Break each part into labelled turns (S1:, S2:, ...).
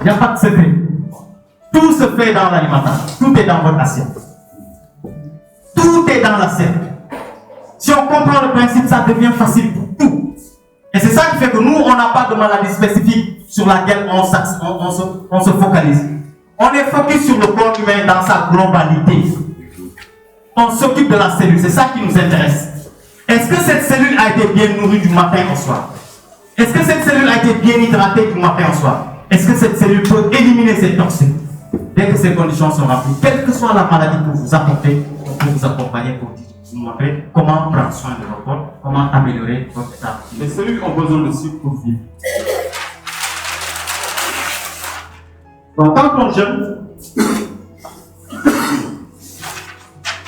S1: Il n'y a pas de secret. Tout se fait dans l'alimentation. Tout est dans votre assiette. Tout est dans l'assiette. Si on comprend le principe, ça devient facile pour tout. Et c'est ça qui fait que nous, on n'a pas de maladie spécifique sur laquelle on se focalise. On est focus sur le corps humain dans sa globalité. On s'occupe de la cellule, c'est ça qui nous intéresse. Est-ce que cette cellule a été bien nourrie du matin au soir? Est-ce que cette cellule a été bien hydratée du matin au soir? Est-ce que cette cellule peut éliminer ces toxines? Dès que ces conditions sont remplies, quelle que soit la maladie que vous apportez, on peut vous accompagner pour vous montrer comment prendre soin de votre corps, comment améliorer votre état. Les cellules ont besoin de sucre pour vivre. Donc quand on jeûne,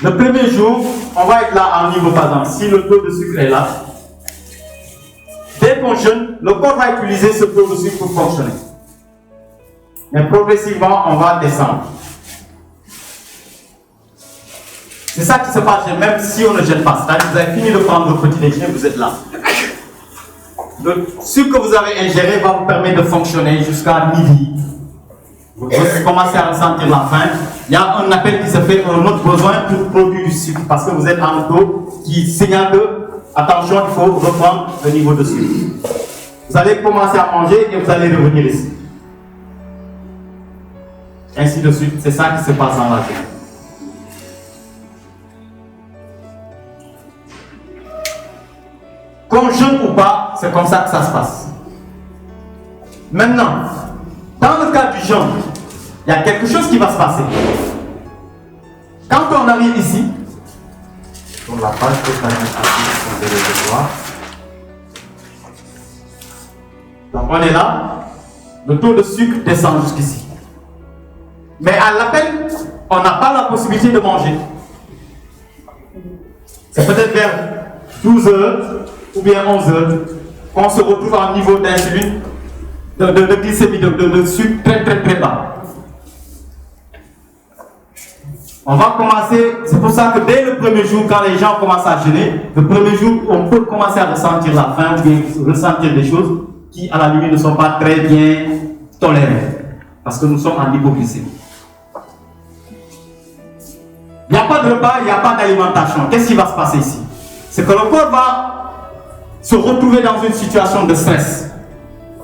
S1: le premier jour, on va être là à un niveau, par exemple, si le taux de sucre est là, dès qu'on jeûne, le corps va utiliser ce taux de sucre pour fonctionner. Mais progressivement, on va descendre. C'est ça qui se passe, même si on ne jeûne pas. C'est-à-dire que vous avez fini de prendre votre petit déjeuner, vous êtes là. Le sucre que vous avez ingéré va vous permettre de fonctionner jusqu'à midi. Vous commencez à ressentir la faim. Il y a un appel qui se fait, un autre besoin pour produire du sucre. Parce que vous êtes en auto qui signale que, attention, il faut reprendre le niveau de sucre. Vous allez commencer à manger et vous allez revenir ici. Ainsi de suite, c'est ça qui se passe dans la vie. Qu'on jeûne ou pas, c'est comme ça que ça se passe. Maintenant, dans le cas du jeûne, il y a quelque chose qui va se passer. Quand on arrive ici, sur la page que vous allez voir, donc on est là, le taux de sucre descend jusqu'ici. Mais à l'appel, on n'a pas la possibilité de manger. C'est peut-être vers 12 heures ou bien 11 heures qu'on se retrouve à un niveau d'insuline, de glycémie, de sucre très très très bas. On va commencer, c'est pour ça que dès le premier jour, quand les gens commencent à jeûner, le premier jour, on peut commencer à ressentir la faim, bien ressentir des choses qui, à la limite, ne sont pas très bien tolérées. Parce que nous sommes en hypoglycémie. Il n'y a pas de repas, il n'y a pas d'alimentation. Qu'est-ce qui va se passer ici? C'est que le corps va se retrouver dans une situation de stress.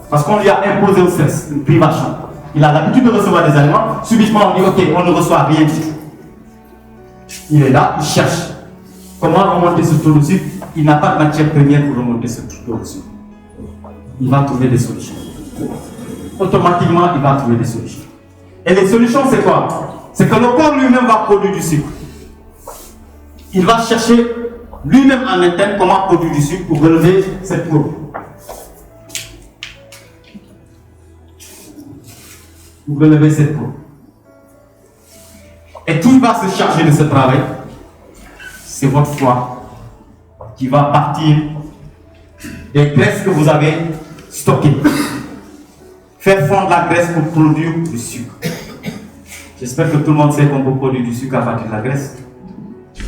S1: Parce qu'on lui a imposé le stress, une privation. Il a l'habitude de recevoir des aliments. Subitement, on dit, ok, on ne reçoit rien du tout. Il est là, il cherche. Comment remonter ce taux de sucre? Il n'a pas de matière première pour remonter ce taux de sucre. Il va trouver des solutions. Automatiquement, il va trouver des solutions. Et les solutions, c'est quoi? C'est que le corps lui-même va produire du sucre. Il va chercher lui-même en interne comment produire du sucre pour relever cette courbe. Pour relever cette courbe. Et qui va se charger de ce travail? C'est votre foie qui va partir des graisses que vous avez stockées. Faire fondre la graisse pour produire du sucre. J'espère que tout le monde sait qu'on peut produire du sucre à partir de la graisse.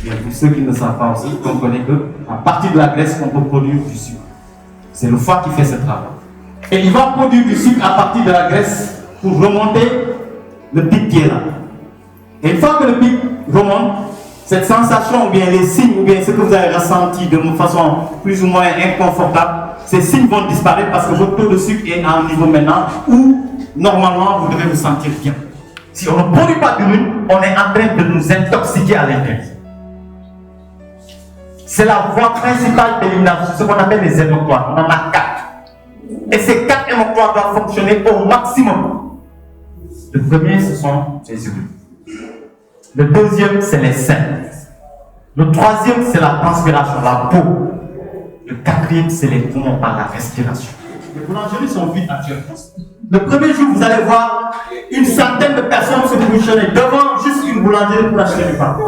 S1: Et pour ceux qui ne savent pas aussi, comprenez qu'à partir de la graisse, on peut produire du sucre. C'est le foie qui fait ce travail. Et il va produire du sucre à partir de la graisse pour remonter le pic qui est là. Et une fois que le pic remonte, cette sensation ou bien les signes ou bien ce que vous avez ressenti de façon plus ou moins inconfortable, ces signes vont disparaître parce que votre taux de sucre est à un niveau maintenant où normalement vous devez vous sentir bien. Si on ne produit pas d'urine, on est en train de nous intoxiquer à l'intérieur. C'est la voie principale d'élimination, ce qu'on appelle les émoctoires. On en a 4. Et ces 4 émoctoires doivent fonctionner au maximum. Le premier, ce sont les urines. Le deuxième, c'est les selles. Le troisième, c'est la transpiration, la peau. Le quatrième, c'est les poumons par la respiration. Les boulangeries sont vides actuellement. Le premier jour, vous allez voir une centaine de personnes se bouchonner devant juste une boulangerie pour acheter du pain.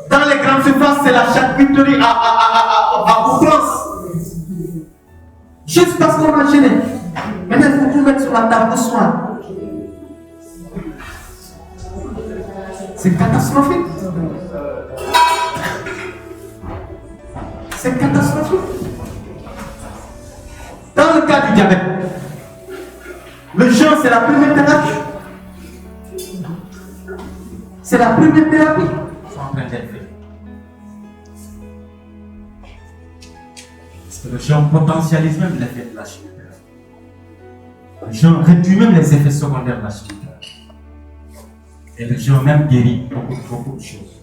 S1: Dans les grandes surfaces, c'est la charcuterie à outrance. Juste parce qu'on a gêné. Maintenant, il faut tout mettre sur la table le soir. C'est catastrophique. C'est catastrophique. Dans le cas du diabète, c'est la première thérapie. C'est la première thérapie qui est en train d'être faite. Parce que le géant potentialise même l'effet de la chimiothérapie. Le géant réduit même les effets secondaires de la chimiothérapie. Et le géant même guérit beaucoup de choses.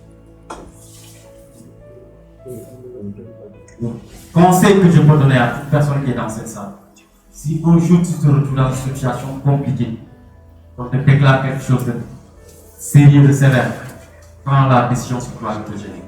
S1: Donc, conseil que je peux donner à toute personne qui est dans cette salle, si un jour tu te retrouves dans une situation compliquée, on te déclare quelque chose de sérieux, de sévère, prends la décision sur toi de te gêner.